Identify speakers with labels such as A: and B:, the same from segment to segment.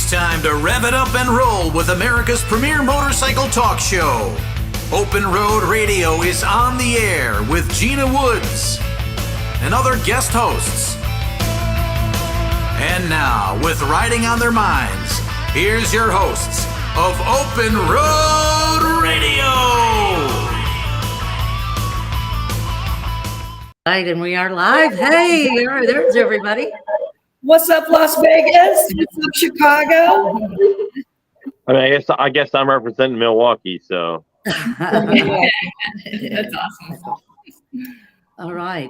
A: It's time to rev it up and roll with America's premier motorcycle talk show. Open Road Radio is on the air with Gina Woods and other guest hosts. And now, with riding on their minds, here's your hosts of Open Road Radio.
B: Right, and we are live. Hey, there's everybody.
C: What's up, Las Vegas? What's up, Chicago?
D: I mean, I guess I'm representing Milwaukee, so.
C: That's awesome.
B: All right.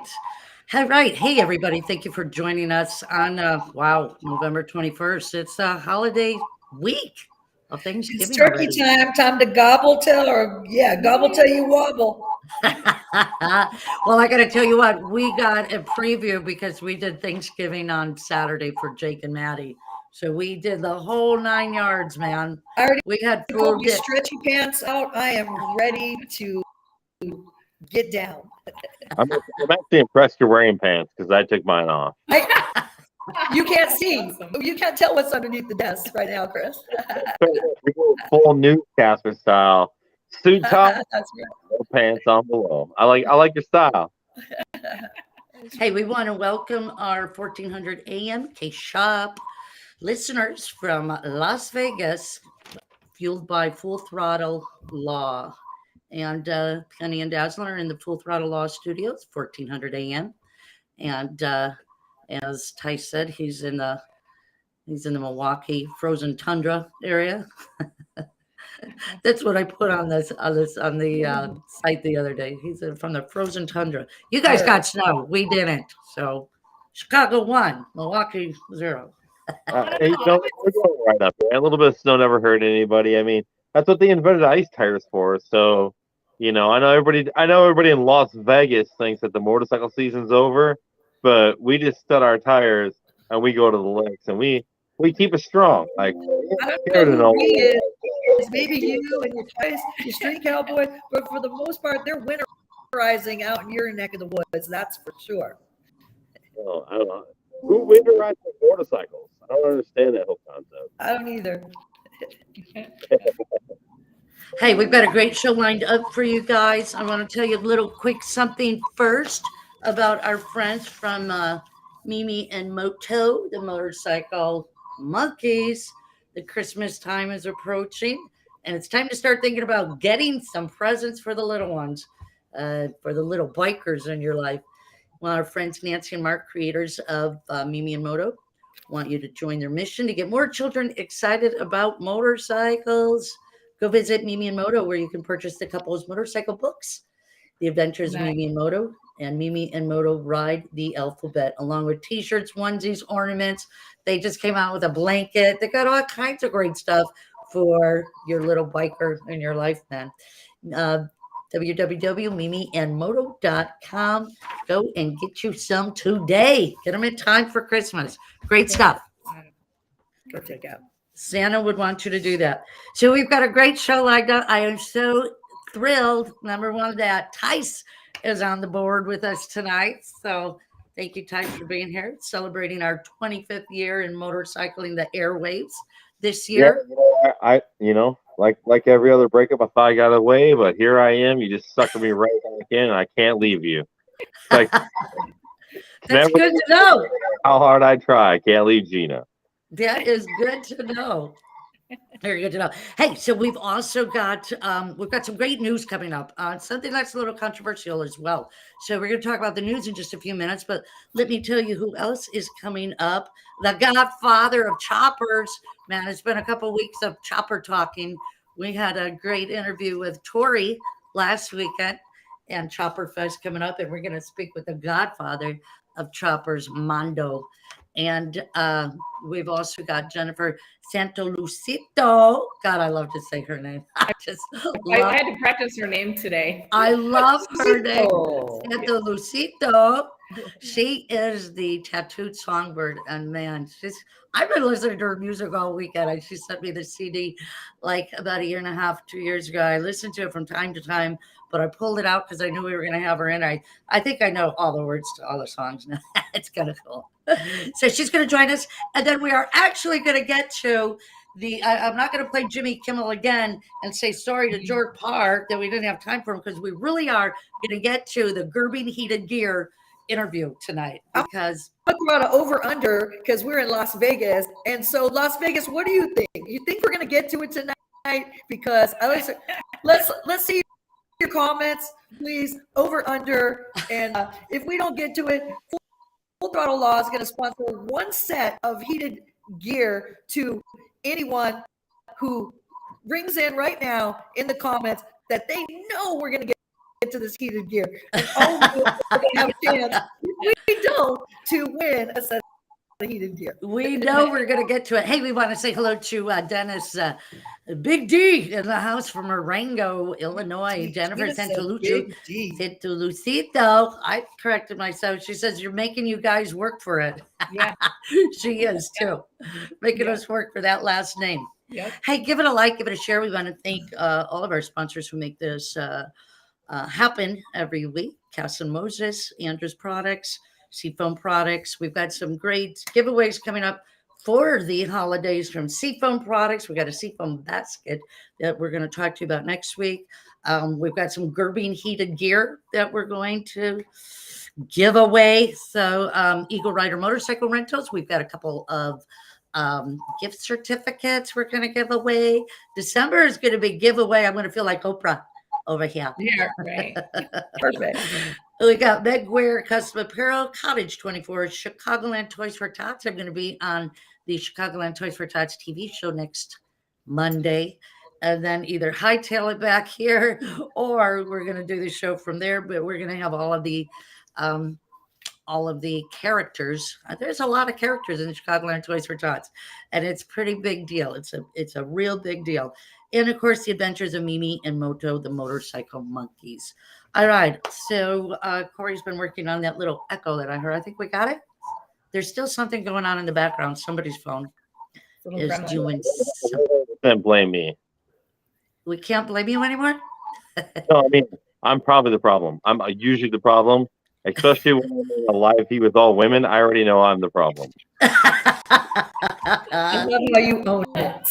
B: All right. Hey, everybody. Thank you for joining us on, November 21st. It's a holiday week of Thanksgiving.
C: It's turkey time to gobble till, gobble till you wobble.
B: Well, I got to tell you what, we got a preview because we did Thanksgiving on Saturday for Jake and Maddie. So we did the whole 9 yards, man. We had
C: pulled your stretchy pants out. I am ready to get down.
D: I'm actually impressed you're wearing pants because I took mine off.
C: You can't see. You can't tell what's underneath the desk right now, Chris.
D: We go full newscaster style. Suit top,
C: That's right.
D: no pants on below. I like your style.
B: Hey, we want to welcome our 1400 AM K-Shop listeners from Las Vegas, fueled by Full Throttle Law. And Penny and Dazzler are in the Full Throttle Law studios, 1400 AM. And as Ty said, he's in the Milwaukee frozen tundra area. That's what I put on the site the other day. He's from the frozen tundra. You guys got snow. We didn't. So Chicago 1, Milwaukee 0.
D: We're going right up there. A little bit of snow never hurt anybody. I mean, that's what they invented ice tires for. So, I know everybody in Las Vegas thinks that the motorcycle season's over, but we just stud our tires and we go to the lakes and we keep it strong. Like,
C: I don't know who he is. Maybe you and your street cowboy, but for the most part, they're winterizing out in your neck of the woods. That's for sure.
D: Oh, I don't know. Who winterizes motorcycles? I don't understand that whole concept.
C: I don't either.
B: Hey, we've got a great show lined up for you guys. I want to tell you a little quick something first about our friends from Mimi and Moto, the motorcycle monkeys. The Christmas time is approaching, and it's time to start thinking about getting some presents for the little ones, for the little bikers in your life. Well, our friends Nancy and Mark, creators of Mimi and Moto, want you to join their mission to get more children excited about motorcycles. Go visit Mimi and Moto, where you can purchase the couple's motorcycle books, The Adventures of Mimi and Moto, and Mimi and Moto Ride the Alphabet, along with t-shirts, onesies, ornaments. They just came out with a blanket. They got all kinds of great stuff for your little biker in your life, man. www.mimiandmoto.com. Go and get you some today. Get them in time for Christmas. Great stuff.
C: Go check out.
B: Santa would want you to do that. So we've got a great show lined up. I am so thrilled. Number one, that Tice is on the board with us tonight. So thank you, Tice, for being here, celebrating our 25th year in motorcycling the airwaves this year.
D: Yeah, like every other breakup, I thought I got away, but here I am. You just sucked me right back in, and I can't leave you. Like,
B: that's good to know.
D: How hard I try, I can't leave Gina.
B: That is good to know. Very good to know. Hey, so we've also got some great news coming up. Something that's a little controversial as well. So we're going to talk about the news in just a few minutes, but let me tell you who else is coming up. The godfather of choppers. Man, it's been a couple weeks of chopper talking. We had a great interview with Tori last weekend, and Chopper Fest coming up, and we're going to speak with the godfather of choppers, Mondo. And we've also got Jennifer Santolucito. God, I love to say her name.
E: I had to practice her name today.
B: I love her name, Santolucito. She is the tattooed songbird, and man, I've been listening to her music all weekend. And she sent me the CD like about a year and a half, 2 years ago. I listened to it from time to time, but I pulled it out because I knew we were going to have her in. I think I know all the words to all the songs now. It's kind of cool. So she's going to join us, and then we are actually going to get to I'm not going to play Jimmy Kimmel again and say sorry to George Parr that we didn't have time for him, because we really are going to get to the Gerbing Heated Gear interview tonight, because
C: I'll throw out an over under because we're in Las Vegas. And so Las Vegas, what do you think? You think we're gonna get to it tonight? Because let's see your comments, please. Over under. And if we don't get to it, Full Throttle Law is gonna sponsor one set of heated gear to anyone who brings in right now in the comments that they know we're gonna get to this heated gear, and all of you are going to have a chance, if we don't, to win a set of heated gear.
B: we know we're going to get to it. Hey, we want to say hello to Dennis Big D in the house from Marengo, Illinois. Jennifer Santolucci. I corrected myself. She says, you're making you guys work for it.
E: Yeah.
B: She is too. Making us work for that last name.
E: Yep.
B: Hey, give it a like, give it a share. We want to thank all of our sponsors who make this happen every week. Cass and Moses, Andrews Products, Seafoam Products. We've got some great giveaways coming up for the holidays from Seafoam Products. We got a Seafoam basket that we're going to talk to you about next week. We've got some Gerbing Heated Gear that we're going to give away. So Eagle Rider Motorcycle Rentals, we've got a couple of gift certificates we're going to give away. December is going to be giveaway. I'm going to feel like Oprah over here.
E: Yeah, right.
C: Perfect.
B: We got Megwear Custom Apparel, Cottage 24, Chicagoland Toys for Tots. I'm going to be on the Chicagoland Toys for Tots TV show next Monday, and then either hightail it back here or we're going to do the show from there. But we're going to have all of the characters. There's a lot of characters in the Chicagoland Toys for Tots, and it's a pretty big deal. It's a real big deal. And of course, the adventures of Mimi and Moto, the motorcycle monkeys. All right. So Corey's been working on that little echo that I heard. I think we got it. There's still something going on in the background. Somebody's phone is doing something.
D: Can't blame me.
B: We can't blame you anymore?
D: No, I mean, I'm probably the problem. I'm usually the problem, especially when I'm in a live feed with all women. I already know I'm the problem.
C: I love how you own it.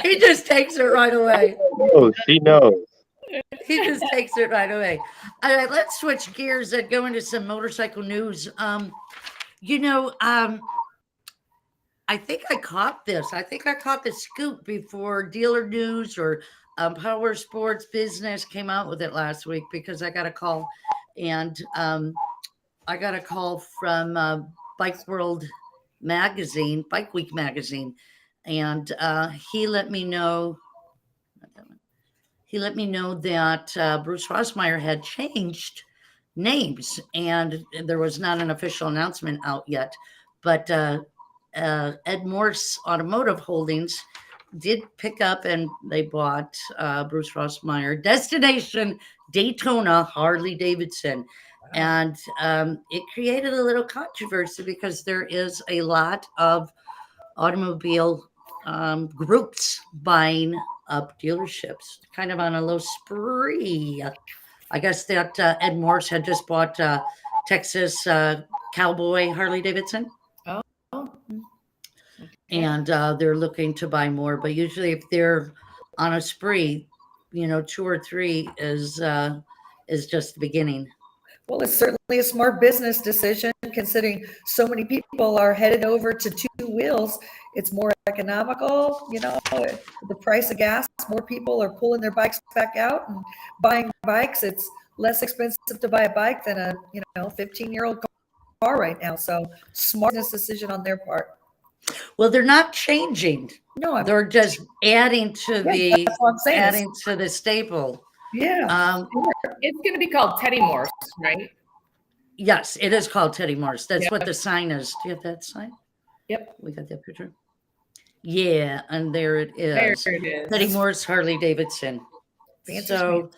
B: He just takes it right away.
D: She knows.
B: He just takes it right away. All right, let's switch gears and go into some motorcycle news. I think I caught this. I think I caught the scoop before Dealer News or Power Sports Business came out with it last week, because I got a call, and I got a call from Bike World magazine, Bike Week magazine, and he let me know that Bruce Rossmeyer had changed names, and there was not an official announcement out yet, but Ed Morse Automotive Holdings did pick up, and they bought Bruce Rossmeyer Destination Daytona Harley Davidson. And it created a little controversy because there is a lot of automobile groups buying up dealerships, kind of on a low spree. I guess that Ed Morse had just bought Texas Cowboy Harley Davidson. And they're looking to buy more. But usually if they're on a spree, 2 or 3 is just the beginning.
C: Well, it's certainly a smart business decision, considering so many people are headed over to 2 wheels. It's more economical, the price of gas, more people are pulling their bikes back out and buying bikes. It's less expensive to buy a bike than a 15-year-old car right now. So smart business decision on their part.
B: Well, they're not changing.
C: No,
B: they're just adding to
C: that's what I'm saying.
B: to the staple.
C: Yeah.
E: It's going to be called Teddy Morse, right?
B: Yes, it is called Teddy Morse. That's what the sign is. Do you have that sign?
E: Yep.
B: We got that picture. Yeah, and there it is.
E: There it is.
B: Teddy Morse Harley Davidson.
C: Fancy
B: So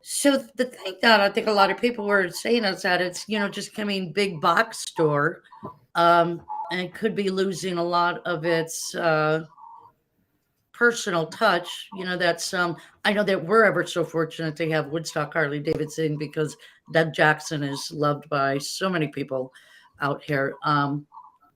B: So the thing that I think a lot of people were saying is that it's, just coming big box store, and it could be losing a lot of its personal touch. That's I know that we're ever so fortunate to have Woodstock Harley Davidson because Doug Jackson is loved by so many people out here.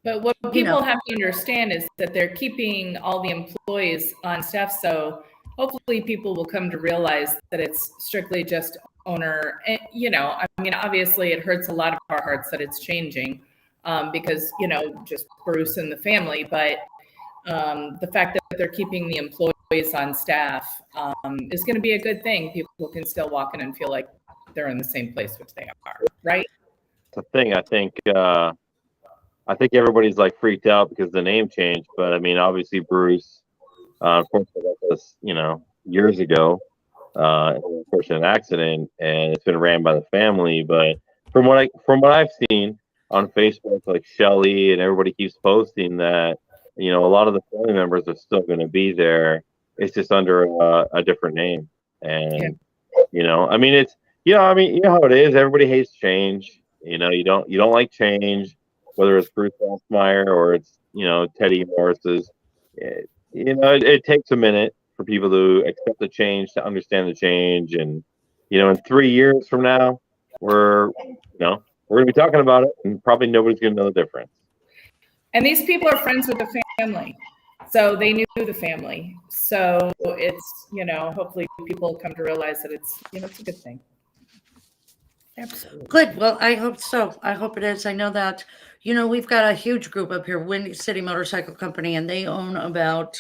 E: But what
B: You know,
E: people have to understand is that they're keeping all the employees on staff. So hopefully people will come to realize that it's strictly just owner. And, I mean, obviously it hurts a lot of our hearts that it's changing because, just Bruce and the family. But the fact that they're keeping the employees on staff is going to be a good thing. People can still walk in and feel like they're in the same place, which they are, right?
D: It's a thing. I think everybody's like freaked out because the name changed. But I mean, obviously Bruce, unfortunately, left us, years ago, in an unfortunate accident, and it's been ran by the family. But from what I've seen on Facebook, like Shelly and everybody keeps posting that, a lot of the family members are still going to be there. It's just under a different name, and I mean, you know how it is. Everybody hates change. You don't like change, whether it's Bruce Alsmeyer or it's Teddy Morris's. It takes a minute for people to accept the change, to understand the change, and in 3 years from now, we're gonna be talking about it, and probably nobody's gonna know the difference.
E: And these people are friends with the family. So they knew the family. So it's, hopefully people come to realize that it's a good thing.
C: Absolutely.
B: good. Well, I hope so. I hope it is. I know that, we've got a huge group up here, Windy City Motorcycle Company, and they own about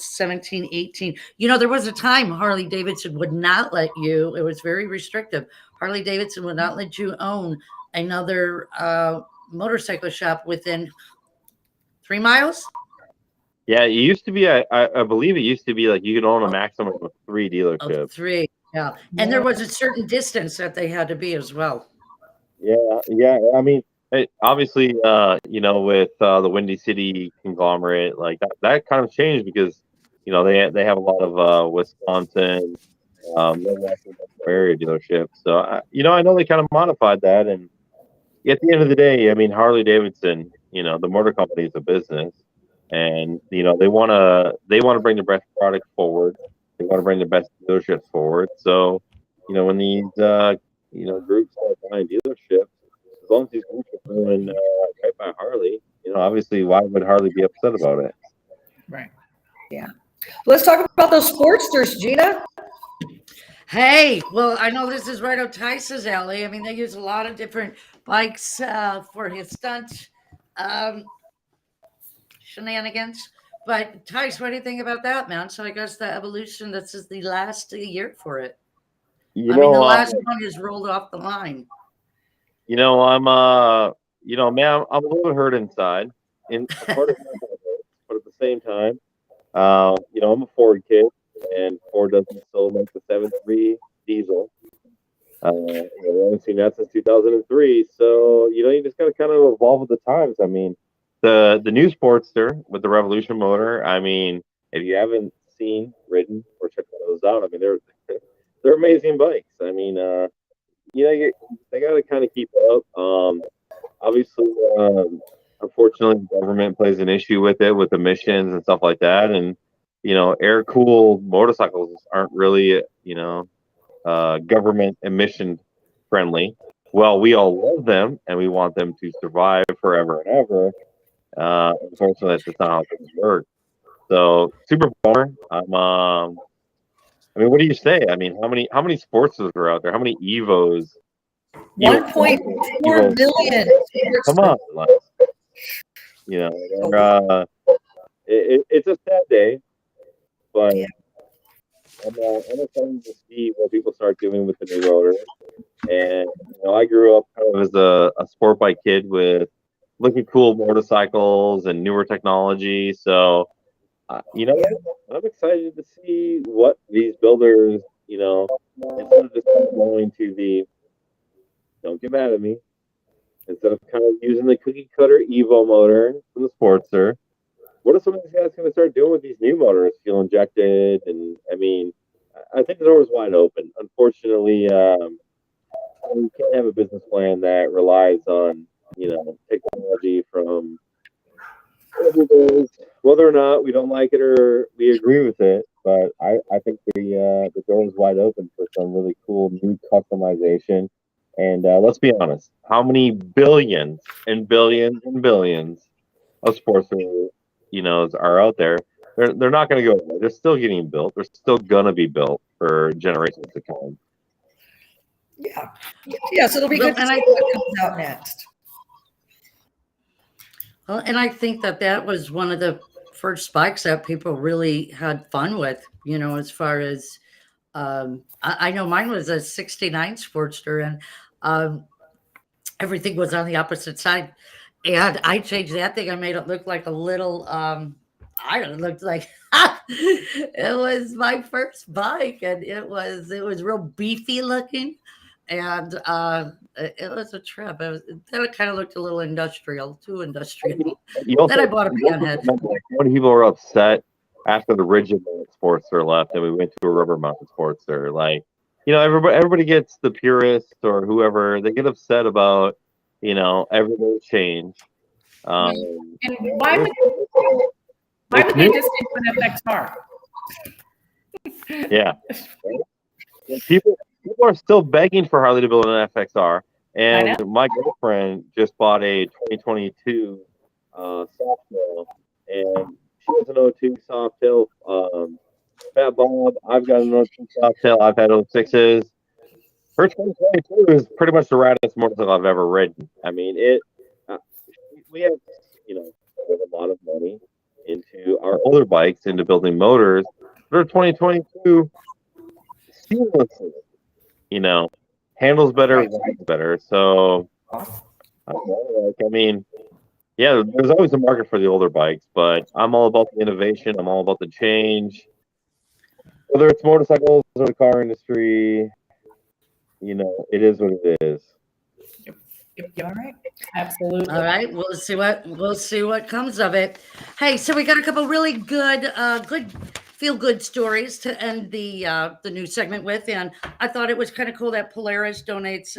B: 17, 18. There was a time Harley Davidson would not let you, it was very restrictive. Harley Davidson would not let you own another motorcycle shop within 3 miles.
D: Yeah, it used to be. I believe it used to be like you could own a
B: Oh,
D: maximum of 3
B: of
D: dealerships.
B: three. Yeah. And there was a certain distance that they had to be as well.
D: Yeah, yeah. I mean, obviously, with the Windy City conglomerate, like that kind of changed because, they have a lot of Wisconsin, Midwestern area dealerships. So, I know they kind of modified that, and at the end of the day, I mean, Harley Davidson, the motor company is a business, and they want to bring the best product forward. They want to bring the best dealerships forward. So, when these groups start buying dealerships, as long as these groups are doing right by Harley, obviously, why would Harley be upset about it?
E: Right.
C: Yeah. Let's talk about those Sportsters, Gina.
B: Hey, well, I know this is right up Tice's alley. I mean, they use a lot of different bikes for his stunt um, shenanigans. But Tice, what do you think about that, man? So I guess the evolution, this is the last year for it.
D: You
B: I mean, the
D: know,
B: last one is rolled off the line.
D: I'm man, I'm a little hurt inside, in part of my heart hurts, but at the same time, I'm a Ford kid, and Ford doesn't still make the 7.3 diesel. We haven't seen that since 2003. So, you just got to kind of evolve with the times. I mean, the new Sportster with the Revolution motor, I mean, if you haven't seen, ridden, or checked those out, I mean, they're amazing bikes. I mean, they got to kind of keep up. Obviously, unfortunately, the government plays an issue with it, with emissions and stuff like that. And, air-cooled motorcycles aren't really, government emission friendly. Well, we all love them and we want them to survive forever and ever. Unfortunately, that's just not how things work. So, super bummer. I mean, what do you say? I mean, how many Sportsters are out there? How many Evos?
C: 1.4 million.
D: Come on, like, it's a sad day, but
C: Yeah.
D: I'm excited to see what people start doing with the new motor. And I grew up kind of as a sport bike kid with looking cool motorcycles and newer technology. So, I'm excited to see what these builders, instead of just going to the, don't get mad at me, instead of kind of using the cookie cutter Evo motor from the Sportster, what are some of these guys going to start doing with these new motors, fuel injected? And I mean, I think the door is wide open. Unfortunately, we can't have a business plan that relies on technology from every day, whether or not we don't like it or we agree with it. But I think the door is wide open for some really cool new customization. And let's be honest, how many billions and billions and billions of sports are out there? They're not going to go away. They're still getting built. They're still going to be built for generations to come.
C: Yeah. Yeah. So it'll be good to see what comes out next.
B: Well, and I think that was one of the first bikes that people really had fun with, as far as I know mine was a 69 Sportster, and everything was on the opposite side. And I changed that thing. I made it look like a little, I don't know, it looked like it was my first bike, and it was real beefy looking. And it was a trip. Then it kind of looked a little industrial, too industrial. Then I bought a panhead.
D: How many people were upset after the rigid mount Sportster left, and we went to a rubber mounted Sportster? Like, everybody gets, the purist or whoever, they get upset about everyday change.
E: And why would they just do an FXR?
D: Yeah, people are still begging for Harley to build an FXR, and my girlfriend just bought a 2022 Softail, and she has an 02 Softail. Fat Bob, I've got an 02 Softail. I've had 06s. Her 2022 is pretty much the raddest motorcycle I've ever ridden. I mean, we have put a lot of money into our older bikes, into building motors. But our 2022 seamlessly, handles better, rides better. So, yeah, there's always a market for the older bikes, but I'm all about the innovation. I'm all about the change. Whether it's motorcycles or the car industry, it is what it is.
E: Yep. All right. Absolutely.
B: All right. We'll see what comes of it. Hey, so we got a couple really good feel good stories to end the news segment with, and I thought it was kind of cool that Polaris donates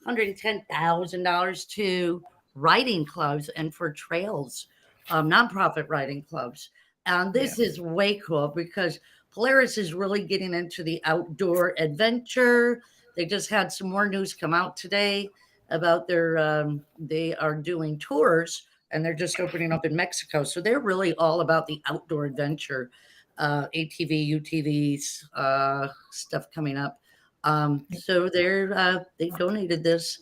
B: $110,000 to riding clubs and for trails, nonprofit riding clubs. And this is way cool because Polaris is really getting into the outdoor adventure. They just had some more news come out today about they are doing tours, and they're just opening up in Mexico. So they're really all about the outdoor adventure, ATV, UTVs, stuff coming up. So they donated this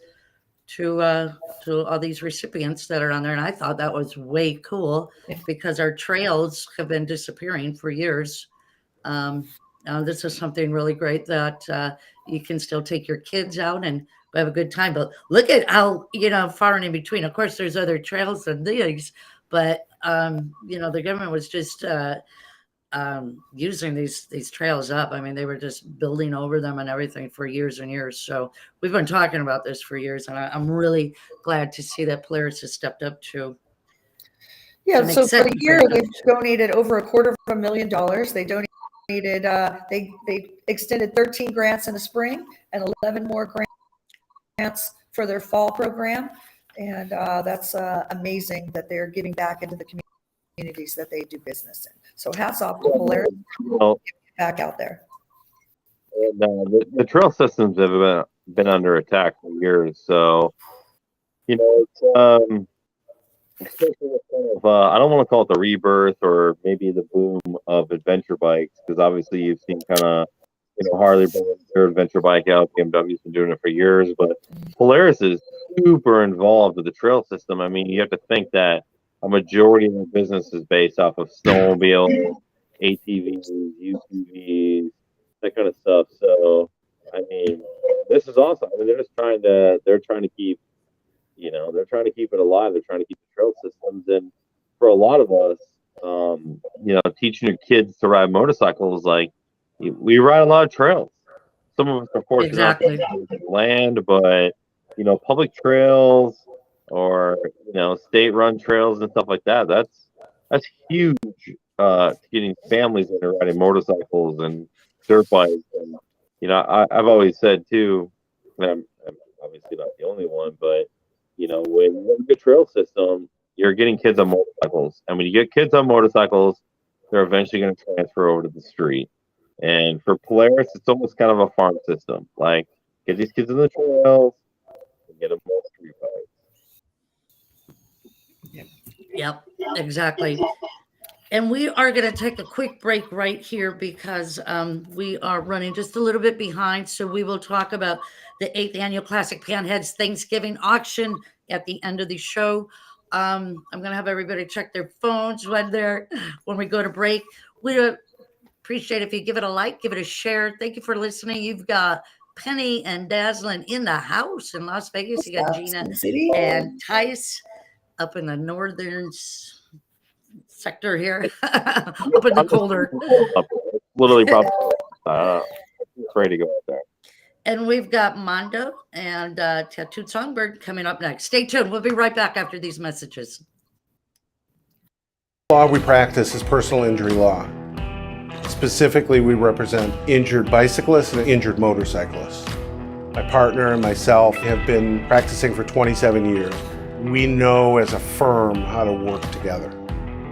B: to all these recipients that are on there, and I thought that was way cool because our trails have been disappearing for years. This is something really great that you can still take your kids out and have a good time. But look at how far and in between. Of course, there's other trails than these, but the government was just using these trails up. I mean, they were just building over them and everything for years and years. So we've been talking about this for years, and I'm really glad to see that Polaris has stepped up to.
C: Yeah. So for the year, they've donated over $250,000. They donated. They extended 13 grants in the spring and 11 more grants for their fall program, and that's amazing that they're giving back into the communities that they do business in. So hats off to Polaris, back out there.
D: And the trail systems have been under attack for years, so it's especially kind of, I don't want to call it the rebirth or maybe the boom of adventure bikes, because obviously you've seen kind of Harley bringing their adventure bike out. BMW's been doing it for years, but Polaris is super involved with the trail system. I mean, you have to think that a majority of the business is based off of snowmobiles, ATVs, UTVs, that kind of stuff. So, I mean, this is awesome. I mean, they're trying to keep it alive. They're trying to keep the trail systems. And for a lot of us, teaching your kids to ride motorcycles, like, we ride a lot of trails. Some of us, of course,
B: exactly.
D: Land, but public trails or state-run trails and stuff like that. That's huge. Getting families into riding motorcycles and dirt bikes. And, I've always said too, and I'm obviously not the only one, but when you have a good trail system, you're getting kids on motorcycles. And when you get kids on motorcycles, they're eventually going to transfer over to the street. And for Polaris, it's almost kind of a farm system. Like, get these kids in the trails and get them on street bikes.
B: Yep, exactly. And we are going to take a quick break right here because we are running just a little bit behind. So we will talk about the 8th Annual Classic Panheads Thanksgiving auction at the end of the show. I'm going to have everybody check their phones when we go to break. We appreciate if you give it a like, give it a share. Thank you for listening. You've got Penny and Dazzlin in the house in Las Vegas. You got Gina and Tice up in the northern sector here, up in the colder.
D: Literally, probably ready to go out there.
B: And we've got Mondo and Tattooed Songbird coming up next. Stay tuned. We'll be right back after these messages.
F: The law we practice is personal injury law. Specifically, we represent injured bicyclists and injured motorcyclists. My partner and myself have been practicing for 27 years. We know as a firm how to work together.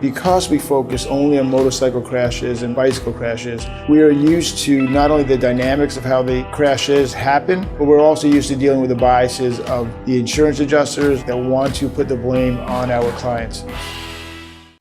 G: Because we focus only on motorcycle crashes and bicycle crashes, we are used to not only the dynamics of how the crashes happen, but we're also used to dealing with the biases of the insurance adjusters that want to put the blame on our clients.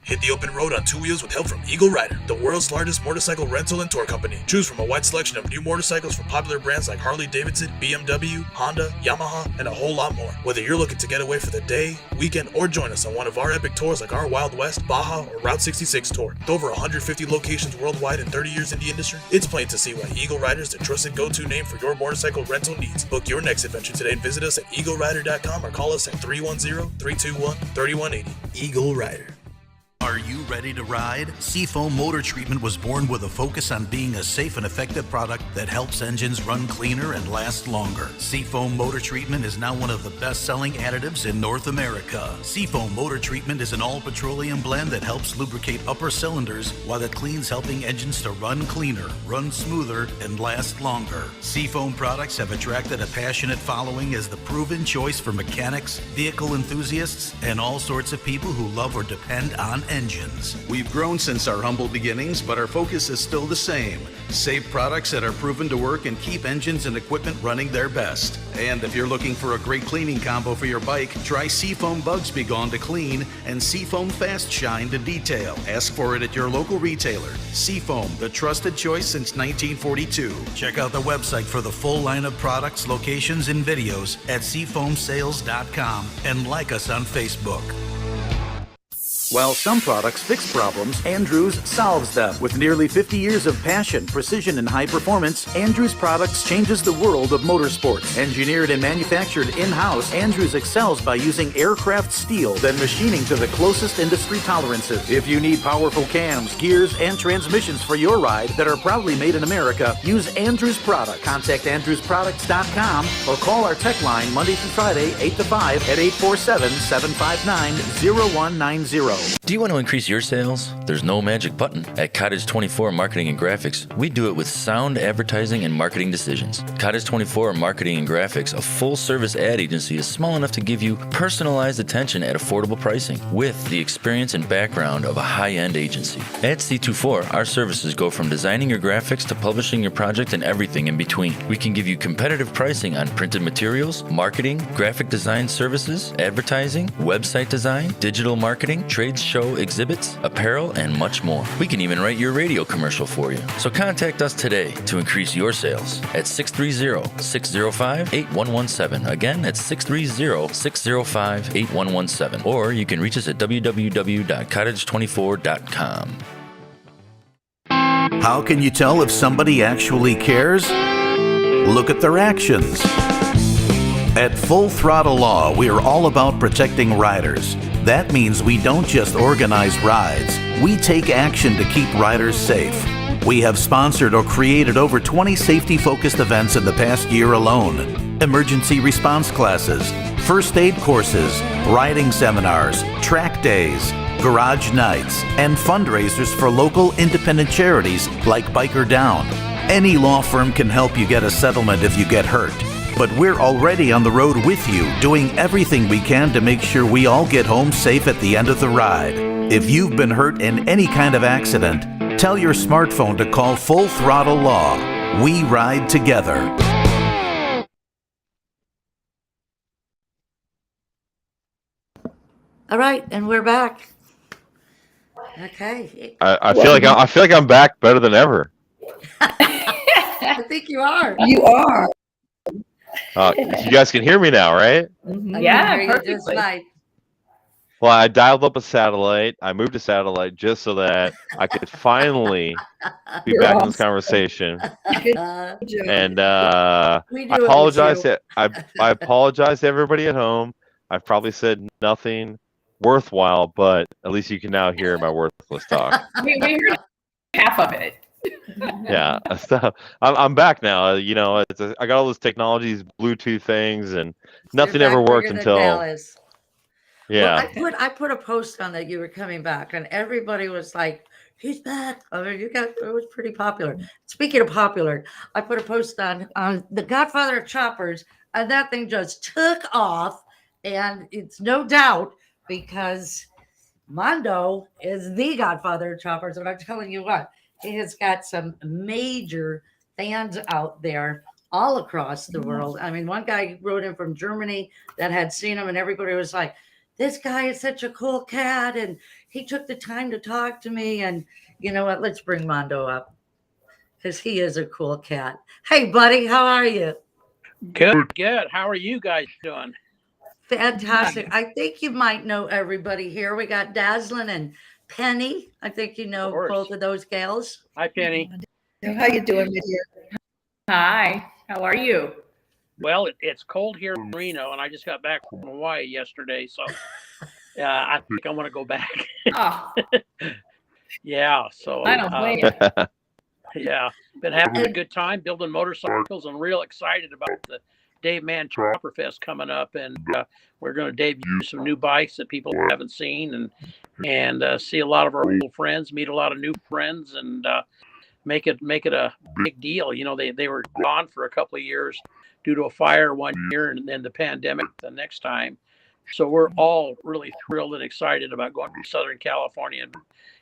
H: Hit the open road on two wheels with help from Eagle Rider, the world's largest motorcycle rental and tour company. Choose from a wide selection of new motorcycles from popular brands like Harley-Davidson, BMW, Honda, Yamaha, and a whole lot more. Whether you're looking to get away for the day, weekend, or join us on one of our epic tours like our Wild West, Baja, or Route 66 tour. With over 150 locations worldwide and 30 years in the industry, it's plain to see why Eagle Rider is the trusted go-to name for your motorcycle rental needs. Book your next adventure today and visit us at eaglerider.com or call us at 310-321-3180. Eagle Rider.
A: Are you ready to ride? Seafoam Motor Treatment was born with a focus on being a safe and effective product that helps engines run cleaner and last longer. Seafoam Motor Treatment is now one of the best-selling additives in North America. Seafoam Motor Treatment is an all-petroleum blend that helps lubricate upper cylinders while it cleans, helping engines to run cleaner, run smoother, and last longer. Seafoam products have attracted a passionate following as the proven choice for mechanics, vehicle enthusiasts, and all sorts of people who love or depend on engines. We've grown since our humble beginnings, but our focus is still the same. Safe products that are proven to work and keep engines and equipment running their best. And if you're looking for a great cleaning combo for your bike, try Seafoam Bugs Be Gone to clean and Seafoam Fast Shine to detail. Ask for it at your local retailer. Seafoam, the trusted choice since 1942. Check out the website for the full line of products, locations, and videos at seafoamsales.com and like us on Facebook. While some products fix problems, Andrews solves them. With nearly 50 years of passion, precision, and high performance, Andrews Products changes the world of motorsports. Engineered and manufactured in-house, Andrews excels by using aircraft steel, then machining to the closest industry tolerances. If you need powerful cams, gears, and transmissions for your ride that are proudly made in America, use Andrews Products. Contact AndrewsProducts.com or call our tech line Monday through Friday, 8 to 5 at 847-759-0190.
I: Do you want to increase your sales? There's no magic button. At Cottage 24 Marketing and Graphics, we do it with sound advertising and marketing decisions. Cottage 24 Marketing and Graphics, a full-service ad agency, is small enough to give you personalized attention at affordable pricing with the experience and background of a high-end agency. At C24, our services go from designing your graphics to publishing your project and everything in between. We can give you competitive pricing on printed materials, marketing, graphic design services, advertising, website design, digital marketing, trade show exhibits, apparel, and much more. We can even write your radio commercial for you. So contact us today to increase your sales at 630-605-8117. Again, that's 630-605-8117. Or you can reach us at www.cottage24.com.
A: How can you tell if somebody actually cares? Look at their actions. At Full Throttle Law, we are all about protecting riders. That means we don't just organize rides, we take action to keep riders safe. We have sponsored or created over 20 safety-focused events in the past year alone. Emergency response classes, first aid courses, riding seminars, track days, garage nights, and fundraisers for local independent charities like Biker Down. Any law firm can help you get a settlement if you get hurt. But we're already on the road with you, doing everything we can to make sure we all get home safe at the end of the ride. If you've been hurt in any kind of accident, tell your smartphone to call Full Throttle Law. We ride together.
B: All right, and we're back. Okay.
D: I feel like I'm back better than ever.
B: I think you are.
C: You are.
D: You guys can hear me now, right?
B: I
E: Yeah,
B: can hear you just
E: perfectly.
B: fine.
D: Well, I dialed up a satellite. I moved to satellite just so that I could finally be
C: You're
D: back in this
C: awesome.
D: conversation.
C: Good
B: Uh,
C: job.
D: And
B: we
D: I
B: do it with
D: apologize.
B: you.
D: I apologize to everybody at home. I've probably said nothing worthwhile, but at least you can now hear my worthless talk.
E: We heard half of it.
D: Yeah, so I'm back now. You know, I got all those technologies, Bluetooth things, and nothing
B: You're
D: ever
B: back
D: worked
B: bigger than
D: until
B: Dallas.
D: yeah.
B: Well, I put a post on that you were coming back, and everybody was like, "He's back." I mean, it was pretty popular. Speaking of popular, I put a post on the Godfather of Choppers, and that thing just took off, and it's no doubt because Mondo is the Godfather of Choppers, and I'm telling you what, he has got some major fans out there all across the world. I mean, one guy wrote in from Germany that had seen him, and everybody was like, "This guy is such a cool cat, and he took the time to talk to me." And you know what? Let's bring Mondo up because he is a cool cat. Hey, buddy, how are you?
J: Good, good. How are you guys doing?
B: Fantastic. I think you might know everybody here. We got Dazzlin and Penny. I think you know
J: course.
B: both of those gals.
J: Hi, Penny.
C: How you doing, my dear?
E: Hi, how are you?
J: Well, it's cold here in Reno, and I just got back from Hawaii yesterday, so I think I want to go back.
E: Oh,
J: Yeah, so
E: I don't blame you.
J: yeah, been having a good time building motorcycles and real excited about the Dave Mann Chopper Fest coming up, and we're going to debut some new bikes that people haven't seen, and see a lot of our old friends, meet a lot of new friends, and make it a big deal. You know, they were gone for a couple of years due to a fire one year, and then the pandemic the next time. So we're all really thrilled and excited about going to Southern California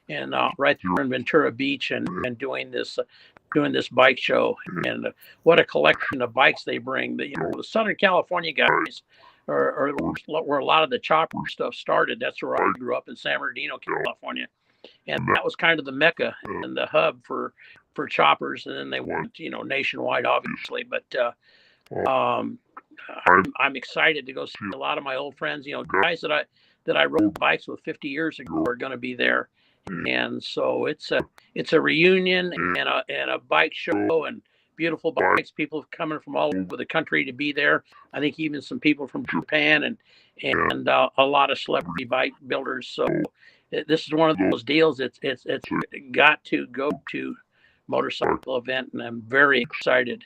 J: and right there in Ventura Beach and doing this bike show. And what a collection of bikes they bring. The Southern California guys are where a lot of the chopper stuff started. That's where I grew up, in San Bernardino, California, and that was kind of the mecca and the hub for choppers. And then they went nationwide, obviously, but I'm excited to go see a lot of my old friends. Guys that I rode bikes with 50 years ago are going to be there, and so it's a reunion and a bike show and beautiful bikes. People coming from all over the country to be there. I think even some people from Japan and a lot of celebrity bike builders. So this is one of those deals. It's got to go to motorcycle event, and I'm very excited.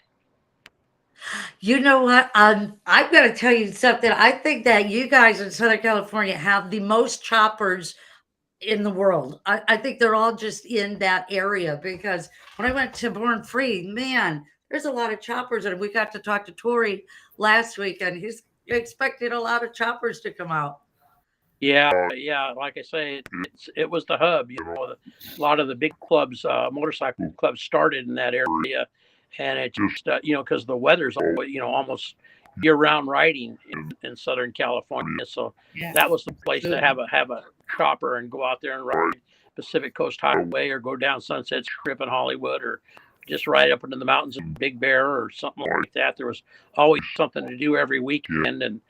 B: You know what? I'm going to tell you something. I think that you guys in Southern California have the most choppers in the world. I think they're all just in that area, because when I went to Born Free, man, there's a lot of choppers. And we got to talk to Tori last week, and he's expected a lot of choppers to come out.
J: Yeah. Like I say, it was the hub. A lot of the big clubs, motorcycle clubs, started in that area, and it just because the weather's almost year-round riding in Southern California. So that was the place to have a chopper and go out there and ride Pacific Coast Highway, or go down Sunset Strip in Hollywood, or just ride up into the mountains in Big Bear or something like that. There was always something to do every weekend, and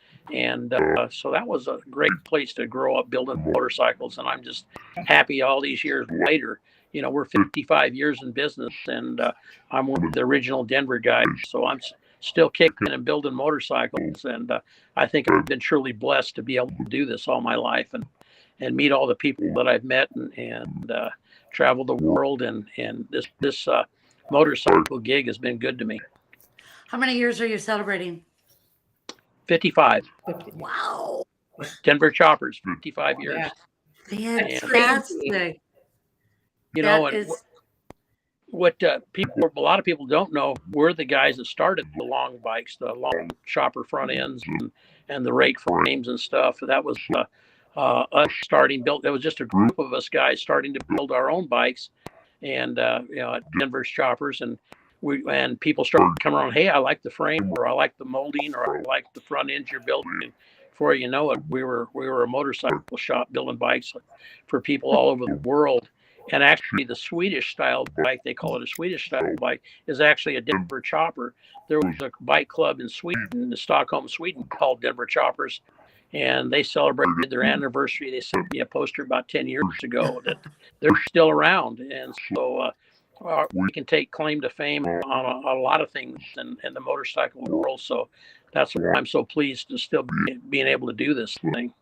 J: so that was a great place to grow up building motorcycles. And I'm just happy all these years later. We're 55 years in business, and I'm one of the original Denver guys. So I'm still kicking and building motorcycles, and I think I've been truly blessed to be able to do this all my life and meet all the people that I've met and travel the world. And this motorcycle gig has been good to me.
B: How many years are you celebrating?
J: 55.
B: Wow.
J: Denver Choppers, 55 years.
B: Fantastic.
J: what a lot of people don't know, we're the guys that started the long bikes, the long chopper front ends, and the rake frames and stuff. That was us starting built. There was just a group of us guys starting to build our own bikes, and at Denver's Choppers, and people started coming around. Hey, I like the frame, or I like the molding, or I like the front ends you're building. Before you know it, we were a motorcycle shop building bikes for people all over the world. And actually, the Swedish style bike, they call it a Swedish style bike, is actually a Denver Chopper. There was a bike club in Sweden, in Stockholm, Sweden, called Denver Choppers, and they celebrated their anniversary. They sent me a poster about 10 years ago that they're still around. And so we can take claim to fame on a lot of things in the motorcycle world. So that's why I'm so pleased to still being able to do this thing.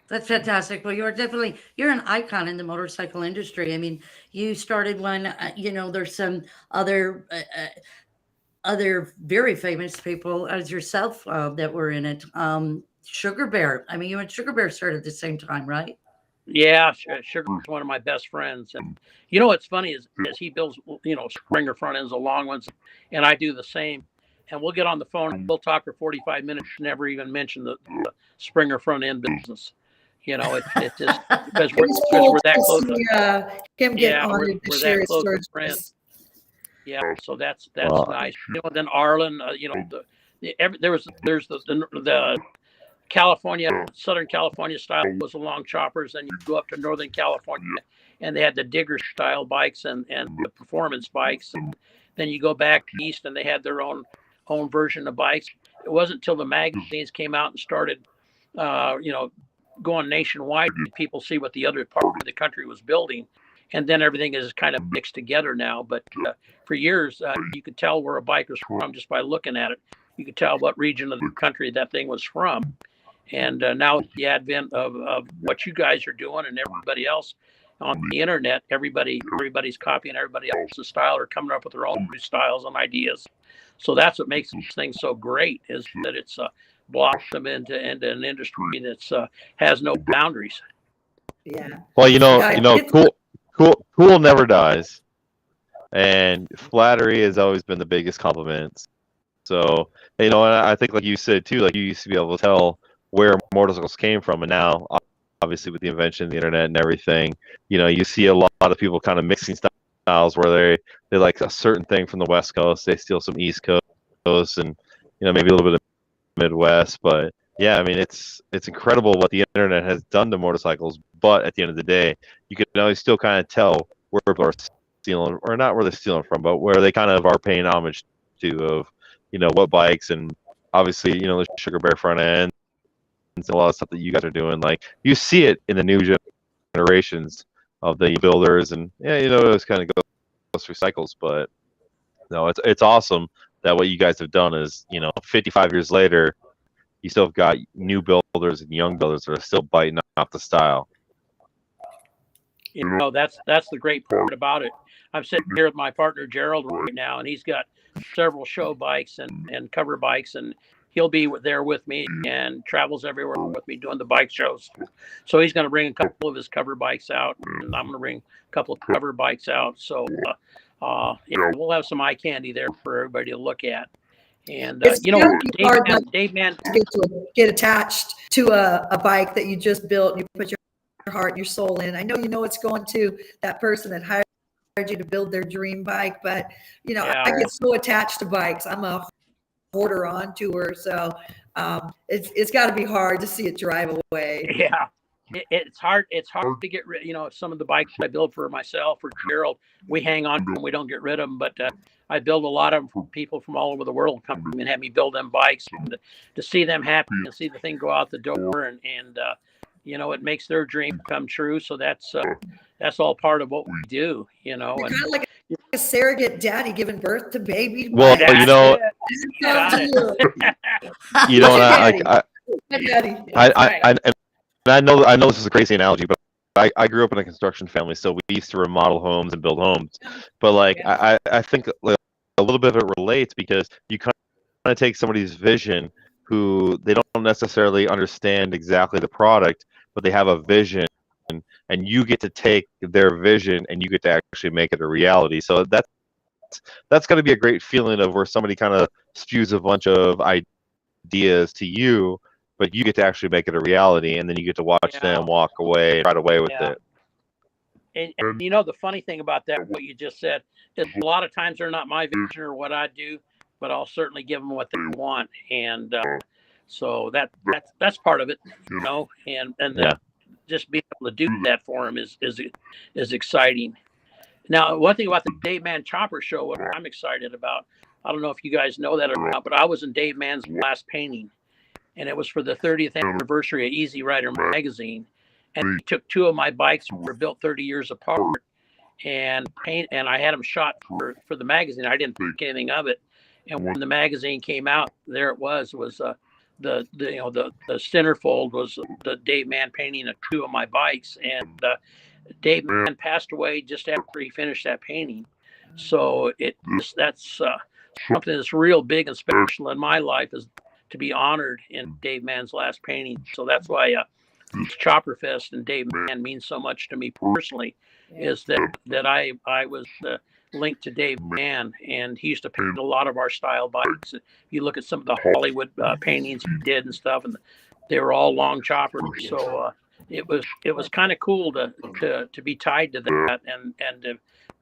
B: That's fantastic. Well, you're an icon in the motorcycle industry. I mean, you started one, there's some other very famous people as yourself that were in it. Sugar Bear. I mean, you and Sugar Bear started at the same time, right?
J: Yeah, Sugar's one of my best friends, and what's funny is he builds Springer front ends, the long ones, and I do the same. And we'll get on the phone and we'll talk for 45 minutes, never even mention the Springer front end business. It just because we're that close.
C: Him get on
J: we're that close to friends. Yeah, so that's nice. Then Arlen, there's the California, Southern California style was the long choppers, and you go up to Northern California, and they had the digger style bikes and the performance bikes, and then you go back east, and they had their own version of bikes. It wasn't until the magazines came out and started, going nationwide, people see what the other part of the country was building, and then everything is kind of mixed together now. But for years, you could tell where a bike was from just by looking at it. You could tell what region of the country that thing was from. And now with the advent of what you guys are doing and everybody else on the internet, everybody's copying everybody else's style or coming up with their own new styles and ideas. So that's what makes this thing so great, is that it's blossomed into an industry that's has no boundaries.
C: Yeah.
D: Well, cool never dies, and flattery has always been the biggest compliment. So, and I think, like you said too, like you used to be able to tell where motorcycles came from, and now, obviously, with the invention of the internet and everything, you see a lot of people kind of mixing styles where they like a certain thing from the West Coast, they steal some East Coast, and maybe a little bit of Midwest. But yeah, I mean, it's incredible what the internet has done to motorcycles. But at the end of the day, you can always still kind of tell where people are stealing, or not where they're stealing from, but where they kind of are paying homage to, of what bikes, and obviously the Sugar Bear front end and a lot of stuff that you guys are doing. Like, you see it in the new generations of the builders, and it kind of goes through cycles. But no, it's awesome that what you guys have done is 55 years later, you still have got new builders and young builders that are still biting off the style.
J: That's the great part about it. I'm sitting here with my partner Gerald right now, and he's got several show bikes and cover bikes, and he'll be there with me and travels everywhere with me doing the bike shows. So he's going to bring a couple of his cover bikes out, and I'm going to bring a couple of cover bikes out. So we'll have some eye candy there for everybody to look at. And Dave Man,
C: get attached to a bike that you just built, and you put your heart and your soul in. I know it's going to that person that hired you to build their dream bike, but I get so attached to bikes. I'm a hoarder on tour, so it's got to be hard to see it drive away.
J: Yeah, it's hard to get rid. Some of the bikes I build for myself or Gerald, we hang on to them, we don't get rid of them, but I build a lot of them for people from all over the world come and have me build them bikes, and to see them happy and see the thing go out the door, and it makes their dream come true. So that's all part of what we do,
C: Kind of like a surrogate daddy giving birth to baby.
D: Well, I know this is a crazy analogy, but I grew up in a construction family, so we used to remodel homes and build homes. But I think a little bit of it relates, because you kind of take somebody's vision who they don't necessarily understand exactly the product, but they have a vision, and you get to take their vision and you get to actually make it a reality. So that's that's got to be a great feeling of where somebody kind of spews a bunch of ideas to you, but you get to actually make it a reality, and then you get to watch them walk away and ride away with it.
J: And you know, the funny thing about that, what you just said, is a lot of times they're not my vision or what I do, but I'll certainly give them what they want. And so that's part of it, you know, and just being able to do that for them is exciting. Now, one thing about the Dave Mann Chopper Show, what I'm excited about, I don't know if you guys know that or not, but I was in Dave Mann's last painting, and it was for the 30th anniversary of Easy Rider magazine. And he took two of my bikes that were built 30 years apart and I had them shot for the magazine. I didn't think anything of it. And when the magazine came out, there it was the centerfold was the Dave Mann painting of two of my bikes. And Dave Mann passed away just after he finished that painting. So that's something that's real big and special in my life, is to be honored in Dave Mann's last painting. So that's why Chopper Fest and Dave Mann means so much to me personally, is that I was linked to Dave Mann, and he used to paint a lot of our style bikes. If you look at some of the Hollywood paintings he did and stuff, and they were all long choppers. So it was kind of cool to be tied to that and to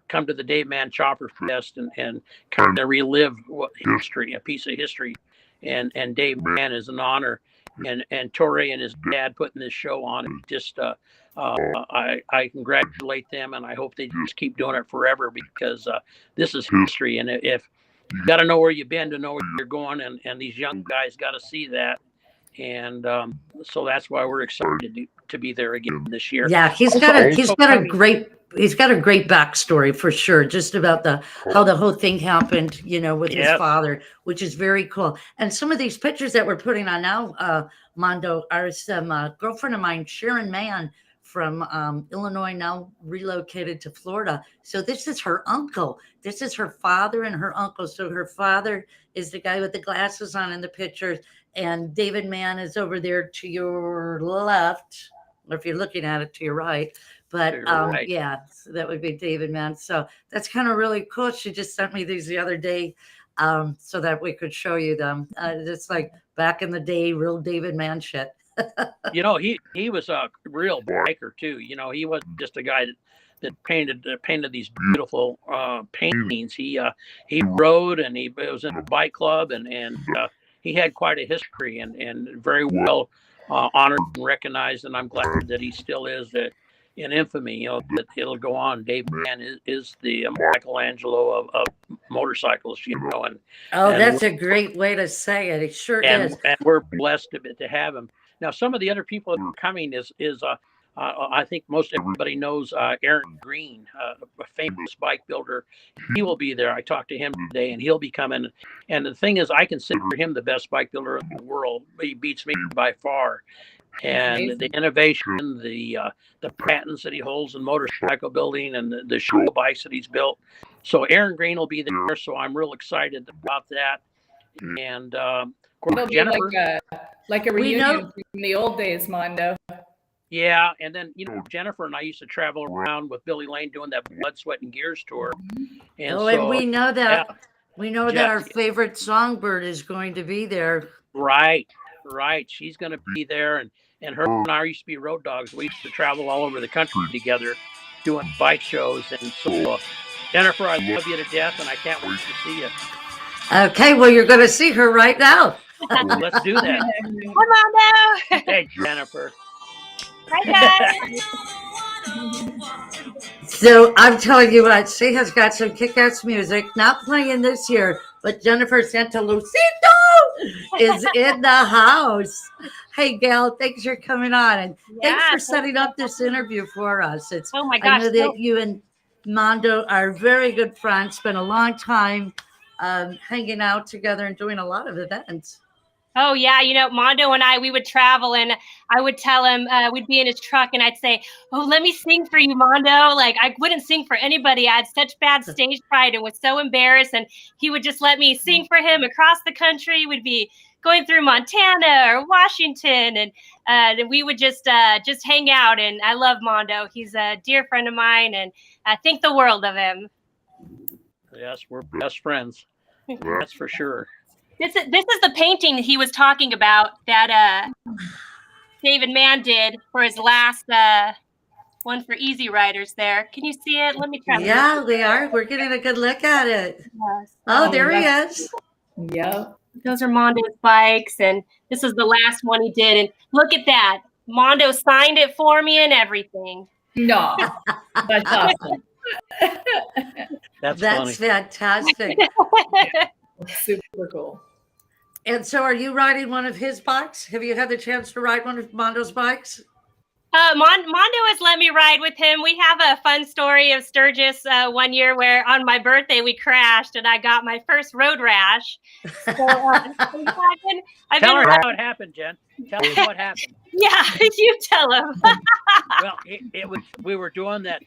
J: come to the Dave Mann Chopper Fest and kind of relive a piece of history. And Dave Mann is an honor. And Torrey and his dad putting this show on, and just I congratulate them, and I hope they just keep doing it forever, because this is history. And if you got to know where you've been to know where you're going, and these young guys got to see that. And so that's why we're excited to be there again this year.
B: Yeah, he's got a great backstory for sure, just about how the whole thing happened, you know, with his father, which is very cool. And some of these pictures that we're putting on now, Mondo, are some girlfriend of mine, Sharon Mann from Illinois, now relocated to Florida. So this is her uncle. This is her father and her uncle. So her father is the guy with the glasses on in the pictures, and David Mann is over there to your left, or if you're looking at it, to your right. But yeah, so that would be David Mann. So that's kind of really cool. She just sent me these the other day, so that we could show you them. It's like back in the day, real David Mann shit.
J: You know, he was a real biker too. You know, he wasn't just a guy that painted these beautiful paintings. He rode, and he was in a bike club, and he had quite a history, and very well honored and recognized. And I'm glad that he still is in infamy. You know, that it'll go on. Dave Mann is the Michelangelo of motorcycles. You know, and
B: that's a great way to say it. It sure is.
J: And we're blessed to have him. Now, some of the other people that are coming is I think most everybody knows Aaron Green, a famous bike builder. He will be there. I talked to him today, and he'll be coming. And the thing is, I consider him the best bike builder in the world. He beats me by far. And the innovation, the patents that he holds in motorcycle building, and the show bikes that he's built. So Aaron Green will be there. So I'm real excited about that. And of course, Jennifer,
E: like a reunion from the old days, Mondo.
J: Yeah, and then Jennifer and I used to travel around with Billy Lane doing that Blood, Sweat, and Gears tour. And
B: and we know that that our favorite songbird is going to be there.
J: Right. She's going to be there, and her and I used to be road dogs. We used to travel all over the country together, doing bike shows. And so, Jennifer, I love you to death, and I can't wait to see you.
B: Okay, well, you're going to see her right now.
J: Let's do that.
K: Come on now.
J: Hey, Jennifer.
K: Hi,
B: guys. So I'm telling you what, she has got some kick-ass music, not playing this year, but Jennifer Santalucito is in the house. Hey, Gail, thanks for coming on, and thanks for setting up this interview for us.
K: Oh my gosh!
B: I know that you and Mondo are very good friends, spent a long time hanging out together and doing a lot of events.
K: Oh, yeah. You know, Mondo and we would travel, and I would tell him, we'd be in his truck, and I'd say, oh, let me sing for you, Mondo. Like, I wouldn't sing for anybody. I had such bad stage fright and was so embarrassed. And he would just let me sing for him across the country. We'd be going through Montana or Washington, and we would just hang out. And I love Mondo. He's a dear friend of mine, and I think the world of him.
J: Yes, we're best friends. That's for sure.
K: This is the painting he was talking about that David Mann did for his last one for Easy Riders there. Can you see it? Let me try.
B: Yeah, we are. We're getting a good look at it.
K: Yes.
B: Oh, there he is.
E: Yep.
K: Those are Mondo's bikes, and this is the last one he did. And look at that. Mondo signed it for me and everything.
E: No, that's awesome.
J: That's
B: That's
J: funny.
B: fantastic.
E: Super cool.
B: And so are you riding one of his bikes? Have you had the chance to ride one of Mondo's bikes?
K: Mondo has let me ride with him. We have a fun story of Sturgis one year where on my birthday we crashed and I got my first road rash. So,
J: Tell her how it happened, Jen. Tell her what happened.
K: Yeah, you tell him.
J: Well, it was, we were doing that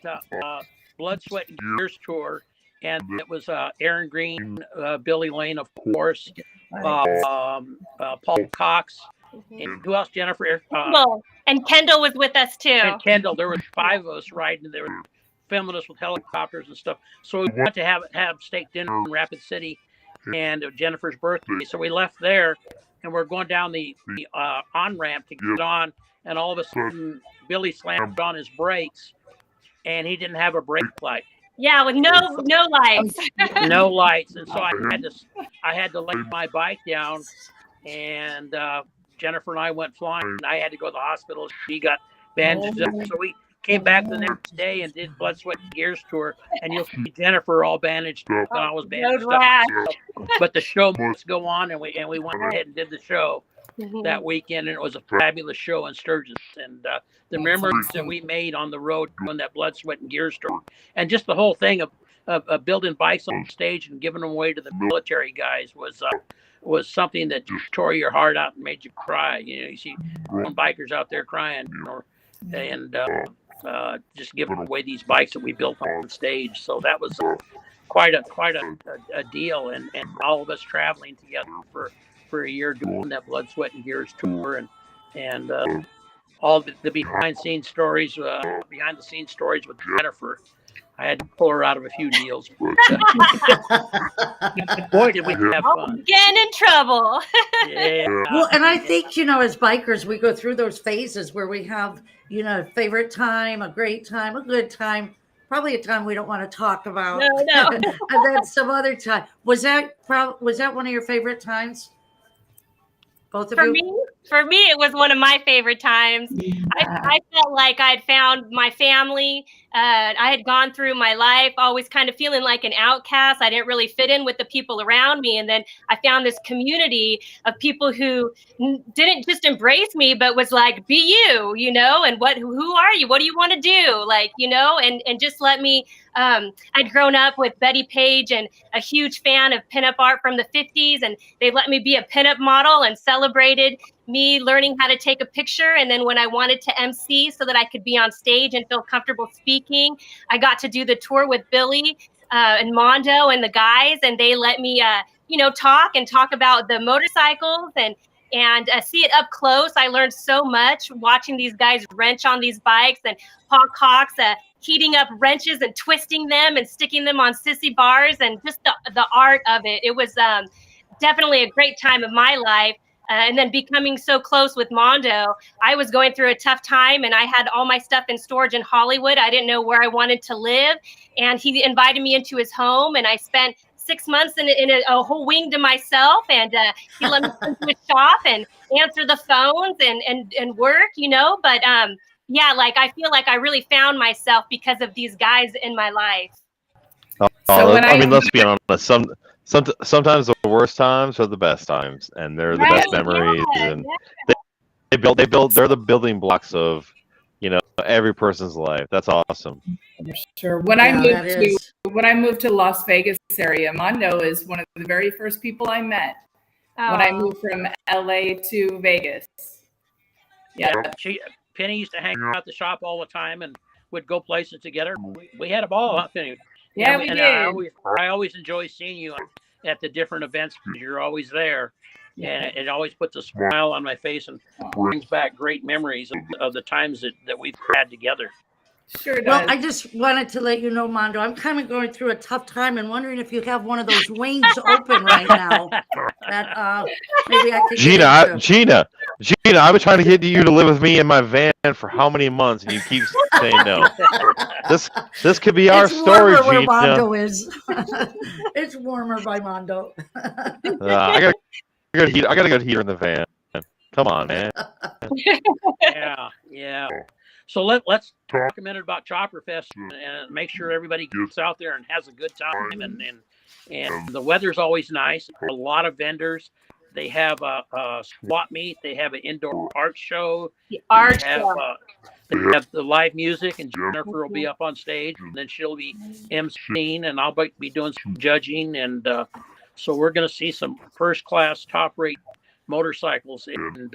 J: Blood, Sweat, and Gears tour, and it was Aaron Green, Billy Lane, of course, Paul Cox, and who else? Jennifer.
K: And Kendall was with us too.
J: And Kendall. There were 5 of us riding. They were filming us with helicopters and stuff. So we went to have steak dinner in Rapid City, and Jennifer's birthday. So we left there, and we're going down the on ramp to get on, and all of a sudden Billy slammed on his brakes, and he didn't have a brake light.
K: Yeah, with no lights.
J: No lights, and so I had to lay my bike down, and Jennifer and I went flying. And I had to go to the hospital. She got bandaged up, so we came back the next day and did Blood, Sweat, and Gears tour, and you'll see Jennifer all bandaged up, and I was bandaged up. But the show must go on, and we went ahead and did the show that weekend, and it was a fabulous show in Sturgis. And the memories that we made on the road on that Blood, Sweat, and Gears tour, and just the whole thing of building bikes on stage and giving them away to the military guys was something that just tore your heart out and made you cry. You know, you see bikers out there crying, and just giving away these bikes that we built on stage. So that was quite a deal, and all of us traveling together for a year doing that Blood, Sweat, and Gears tour, and all the behind the scenes stories with Jennifer. I had to pull her out of a few deals. But, boy, did we have fun.
K: Getting in trouble.
J: Yeah.
B: Well, and I think, as bikers, we go through those phases where we have, a favorite time, a great time, a good time, probably a time we don't want to talk about.
K: No.
B: And then some other time. Was that one of your favorite times? Both of you?
K: For me, it was one of my favorite times. I felt like I'd found my family. I had gone through my life always kind of feeling like an outcast. I didn't really fit in with the people around me. And then I found this community of people who didn't just embrace me, but was like, be you, and who are you? What do you want to do? And just let me, I'd grown up with Betty Page and a huge fan of pinup art from the 50s. And they let me be a pinup model and celebrated me learning how to take a picture. And then when I wanted to MC so that I could be on stage and feel comfortable speaking, I got to do the tour with Billy and Mondo and the guys. And they let me, talk about the motorcycles and see it up close. I learned so much watching these guys wrench on these bikes, and Paul Cox heating up wrenches and twisting them and sticking them on sissy bars, and just the art of it. It was definitely a great time of my life. And then becoming so close with Mondo, I was going through a tough time, and I had all my stuff in storage in Hollywood. I didn't know where I wanted to live. And he invited me into his home, and I spent 6 months in a whole wing to myself. And he let me come to his shop and answer the phones and work, But I feel like I really found myself because of these guys in my life.
D: Let's be honest. Sometimes the worst times are the best times, and they're the best memories. And they're the building blocks of, every person's life. That's awesome.
E: Sure. When I moved to Las Vegas area, Mondo is one of the very first people I met when I moved from LA to Vegas.
J: Yeah, Penny used to hang out at the shop all the time, and would go places together. We had a ball, huh, Penny?
E: Yeah, we did.
J: I always enjoy seeing you at the different events because you're always there. And it always puts a smile on my face and brings back great memories of the times that we've had together.
E: Sure does.
B: Well, I just wanted to let you know, Mondo, I'm kind of going through a tough time and wondering if you have one of those wings open right now that maybe I could get into.
D: Gina, I've been trying to get you to live with me in my van for how many months, and you keep saying no. This could be our
B: It's
D: story,
B: warmer where
D: Gina.
B: Mondo is. It's warmer by Mondo.
D: I got a good heater in the van. Come on, man.
J: Yeah. So let's talk a minute about Chopper Fest and make sure everybody gets out there and has a good time. And the weather's always nice. A lot of vendors. They have a swap meet. They have an indoor art show.
K: The art
J: They have,
K: show.
J: they have the live music, and Jennifer will be up on stage, and then she'll be emceeing, and I'll be doing some judging. And so we're going to see some first-class, top-rate motorcycles and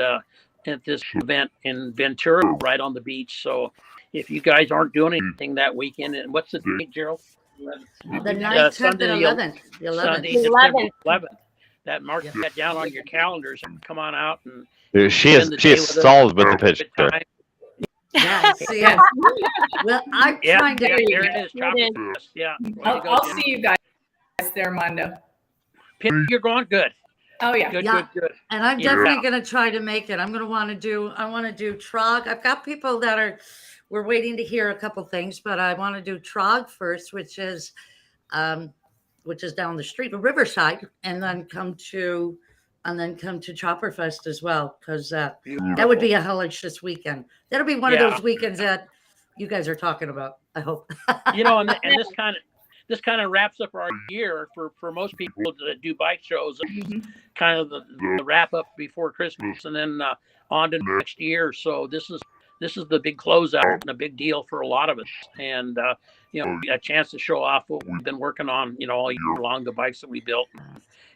J: at this event in Ventura, right on the beach. So if you guys aren't doing anything that weekend, and what's the date, Gerald?
B: The 9th, 10th, and 11th. The 11th.
J: Sunday, September 11th. That mark that down on your calendars and come on out and
D: Dude, she is solid with the picture.
B: Yes. Well, I'm trying to.
J: There it is. Chopper Fest. Yeah.
E: I'll see you guys there, Mondo.
J: You're going good.
E: Oh yeah.
J: Good.
B: And I'm definitely going to try to make it. I want to do Trog. I've got people we're waiting to hear a couple things, but I want to do Trog first, which is down the street, Riverside, and then come to Chopper Fest as well, because that would be a hellacious weekend. That'll be one of those weekends that you guys are talking about, I hope.
J: And this kind of wraps up our year for most people that do bike shows. Kind of the wrap up before Christmas, and then on to next year. So this is the big closeout and a big deal for a lot of us. And a chance to show off what we've been working on, all year long, the bikes that we built.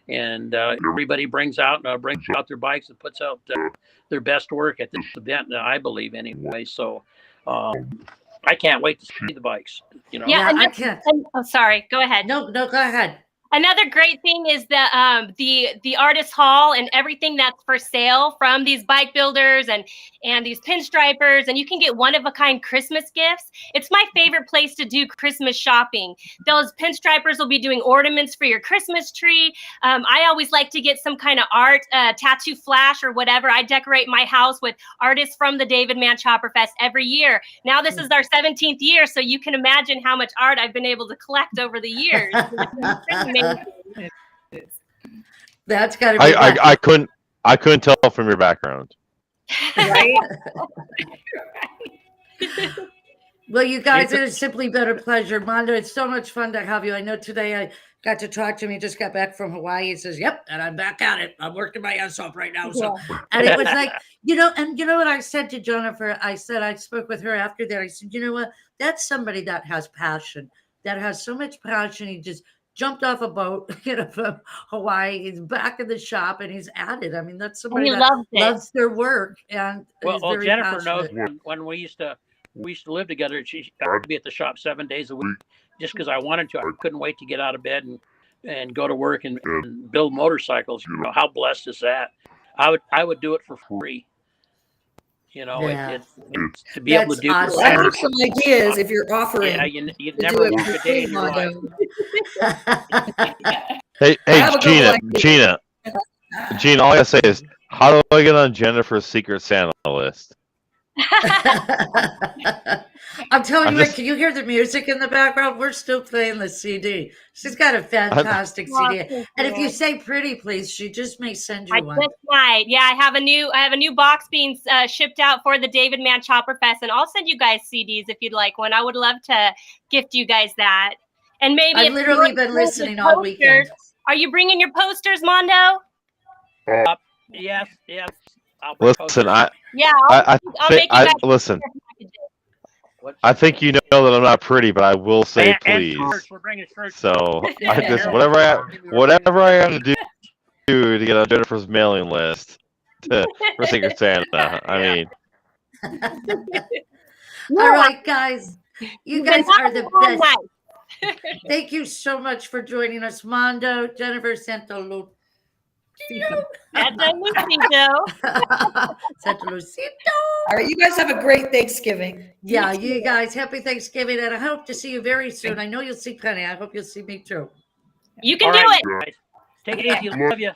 J: And everybody brings out their bikes and puts out their best work at this event, I believe, anyway. So I can't wait to see the bikes.
K: Yeah,
B: I can't.
K: Oh, sorry. Go ahead.
B: No, go ahead.
K: Another great thing is the artist hall and everything that's for sale from these bike builders and these pinstripers, and you can get one-of-a-kind Christmas gifts. It's my favorite place to do Christmas shopping. Those pinstripers will be doing ornaments for your Christmas tree. I always like to get some kind of art, tattoo flash or whatever. I decorate my house with artists from the David Mann Chopper Fest every year. Now this is our 17th year, so you can imagine how much art I've been able to collect over the years.
B: That's got to be.
D: I couldn't tell from your background.
K: Right?
B: Well, you guys, it has simply been a pleasure. Mondo, it's so much fun to have you. I know today I got to talk to him. He just got back from Hawaii. He says, yep, and I'm back at it. I'm working my ass off right now. So, and it was like, and you know what I said to Jennifer? I spoke with her after that. I said, you know what? That's somebody that has passion, that has so much passion. He just jumped off a boat, from Hawaii. He's back in the shop and he's at it. I mean, that's somebody that loves their work. And
J: well, Jennifer knows when we used to live together. She would be at the shop 7 days a week just because I wanted to. I couldn't wait to get out of bed and go to work and build motorcycles. How blessed is that? I would do it for free. It's to be able to do.
C: Awesome. I have some ideas if you're offering.
J: Yeah, you never work a day in your life.
D: Hey, Gina, all I gotta say is, how do I get on Jennifer's Secret Santa list?
B: I'm telling you, can you hear the music in the background? We're still playing the CD. She's got a fantastic CD. And if you say pretty, please, she just may send you one.
K: Just might. Yeah, I have a new box being shipped out for the David Mann Chopper Fest, and I'll send you guys CDs if you'd like one. I would love to gift you guys that. And maybe
B: I've literally been listening all weekend.
K: Are you bringing your posters, Mondo?
J: Yes.
D: Listen,
K: I'll make you guys
D: listen. I think you know that I'm not pretty, but I will say please.
J: We're bringing shirts.
D: So I just whatever I have to do to get on Jennifer's mailing list for Secret Santa. I mean.
B: All right, guys. You guys are the best. Thank you so much for joining us, Mondo, Jennifer Santolu.
K: Santa Lucido.
B: Santa Lucia.
C: All right, you guys have a great Thanksgiving.
B: Yeah, you guys, happy Thanksgiving, and I hope to see you very soon. I know you'll see Penny. I hope you'll see me too.
K: You can
J: All
K: do
J: right,
K: it.
J: guys. Take it easy. Love you.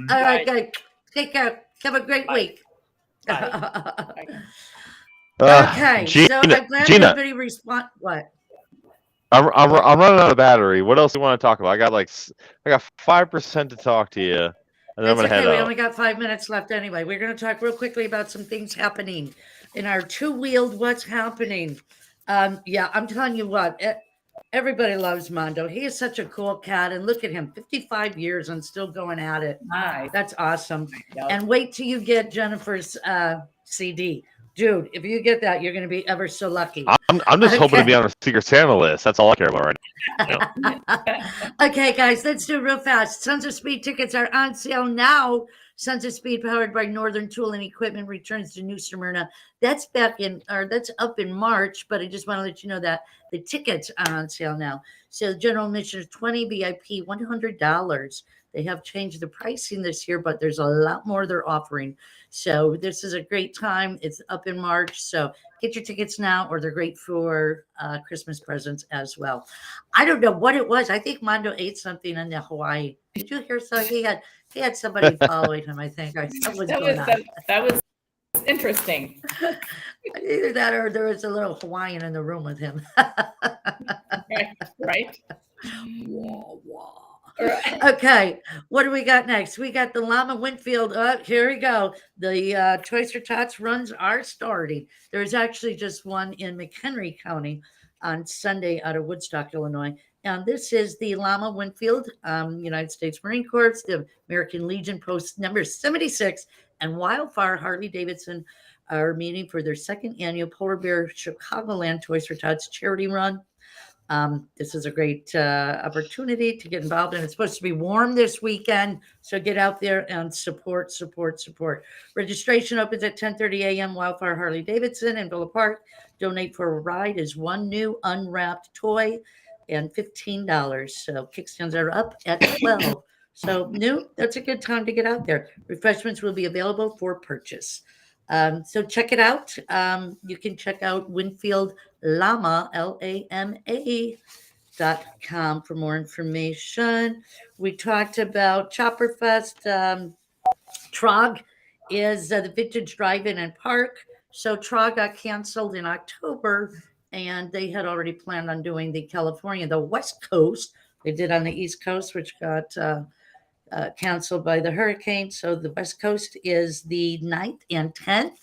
B: All right, guys. Take care. Have a great
J: Bye.
B: week.
J: Bye.
B: Okay,
D: Gina,
B: so I'm glad
D: Gina,
B: everybody respond. What?
D: I'm running out of battery. What else do you want to talk about? I got 5% to talk to you, and then I'm
B: That's
D: gonna head
B: okay. We
D: out.
B: only got 5 minutes left anyway. We're going to talk real quickly about some things happening in our two-wheeled what's happening. Yeah, I'm telling you what, everybody loves Mondo. He is such a cool cat, and look at him, 55 years and still going at it.
E: Nice.
B: That's awesome.
E: Yep.
B: And wait till you get Jennifer's CD. Dude, if you get that, you're going to be ever so lucky.
D: I'm just hoping to be on a Secret Santa list. That's all I care about right now.
B: Okay, guys, let's do it real fast. Sons of Speed tickets are on sale now. Sons of Speed, powered by Northern Tool and Equipment, returns to New Smyrna. That's that's up in March, but I just want to let you know that the tickets are on sale now. So general admission is $20, VIP $100. They have changed the pricing this year, but there's a lot more they're offering. So this is a great time. It's up in March. So get your tickets now, or they're great for Christmas presents as well. I don't know what it was. I think Mondo ate something in the Hawaii. Did you hear so? He had somebody following him, I think.
E: That was interesting.
B: Either that or there was a little Hawaiian in the room with him.
E: Right.
B: Wah, wah. Okay, what do we got next? We got the Llama Winfield. Here we go. The Toys for Tots runs are starting. There's actually just one in McHenry County on Sunday out of Woodstock, Illinois. And this is the Llama Winfield, United States Marine Corps, the American Legion Post number 76, and Wildfire Harley Davidson are meeting for their second annual Polar Bear Chicagoland Toys for Tots charity run. This is a great opportunity to get involved, and it's supposed to be warm this weekend, so get out there and support. Registration opens at 10:30 a.m. Wildfire Harley Davidson in Villa Park. Donate for a ride is one new unwrapped toy and $15. So kickstands are up at 12. So that's a good time to get out there. Refreshments will be available for purchase. So check it out. You can check out Winfield Llama, LAMA.com for more information. We talked about Chopperfest. Trog is the Vintage Drive-In and Park. So Trog got canceled in October, and they had already planned on doing the West Coast. They did on the East Coast, which got canceled by the hurricane. So the West Coast is the 9th and 10th.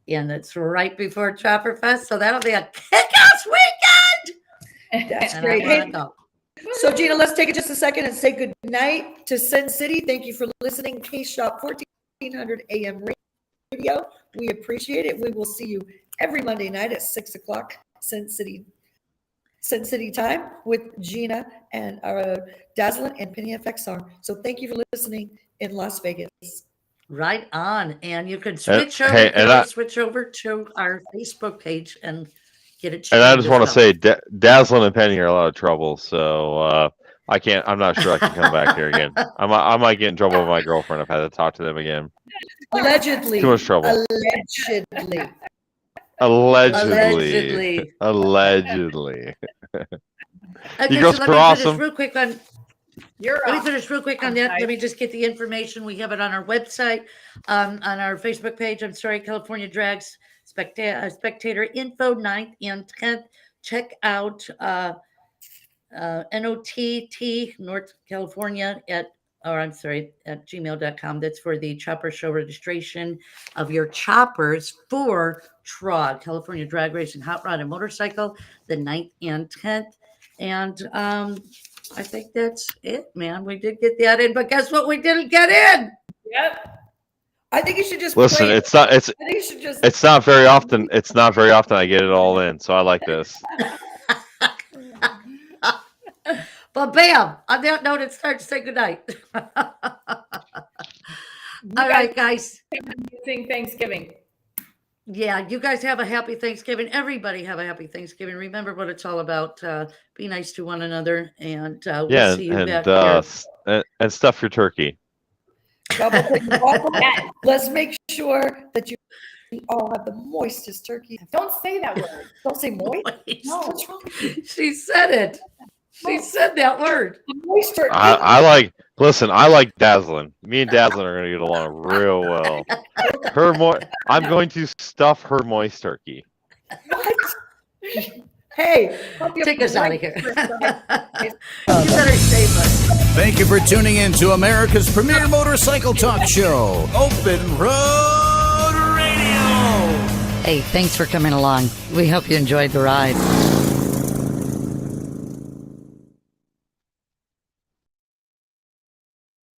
B: And it's right before Chopperfest. So that'll be a kick-ass weekend.
C: That's
B: And
C: great.
B: I wanna
C: Hey,
B: go.
C: so Gina, let's take it just a second and say good night to Sin City. Thank you for listening. Case Shop 1400 AM radio. We appreciate it. We will see you every Monday night at 6 o'clock Sin City time with Gina and Dazzlin and Penny FXR. So thank you for listening in Las Vegas.
B: Right on. And you can switch over to our Facebook page and get it.
D: And I just want to say, Dazzlin and Penny are a lot of trouble. So I'm not sure I can come back here again. I might get in trouble with my girlfriend if I had to talk to them again.
C: Allegedly.
D: Too much trouble. Allegedly.
B: Okay,
D: You girls
B: so
D: are awesome.
B: Let me finish real quick on that. Let me just get the information. We have it on our website, on our Facebook page. California Drags Spectator info 9th and 10th. Check out NOTT North California at gmail.com. That's for the Chopper Show registration of your choppers for TROG, California Drag Racing Hot Rod and Motorcycle, the 9th and 10th. And I think that's it, man. We did get that in, but guess what? We didn't get in.
E: Yep.
C: I think you should just
D: listen.
C: play.
D: It's not. It's.
C: I think you should just.
D: It's not very often. It's not very often I get it all in. So I like this.
B: But bam! On that note, it's time to say goodnight. All right, guys.
E: Amazing Thanksgiving.
B: Yeah, you guys have a happy Thanksgiving. Everybody have a happy Thanksgiving. Remember what it's all about. Be nice to one another, and we'll see you back here.
D: And stuff your turkey.
E: Yes.
C: Let's make sure that you all have the moistest turkey.
E: Don't say that word.
C: Don't say moist.
E: No.
C: What's wrong?
B: She said it. She said that word.
C: Moist turkey.
D: I like. Listen, I like Dazzlin. Me and Dazzlin are gonna get along real well. I'm going to stuff her moist turkey.
C: What? Hey,
B: Take us out of here. You better save us.
A: Thank you for tuning in to America's premier motorcycle talk show, Open Road Radio.
B: Hey, thanks for coming along. We hope you enjoyed the ride.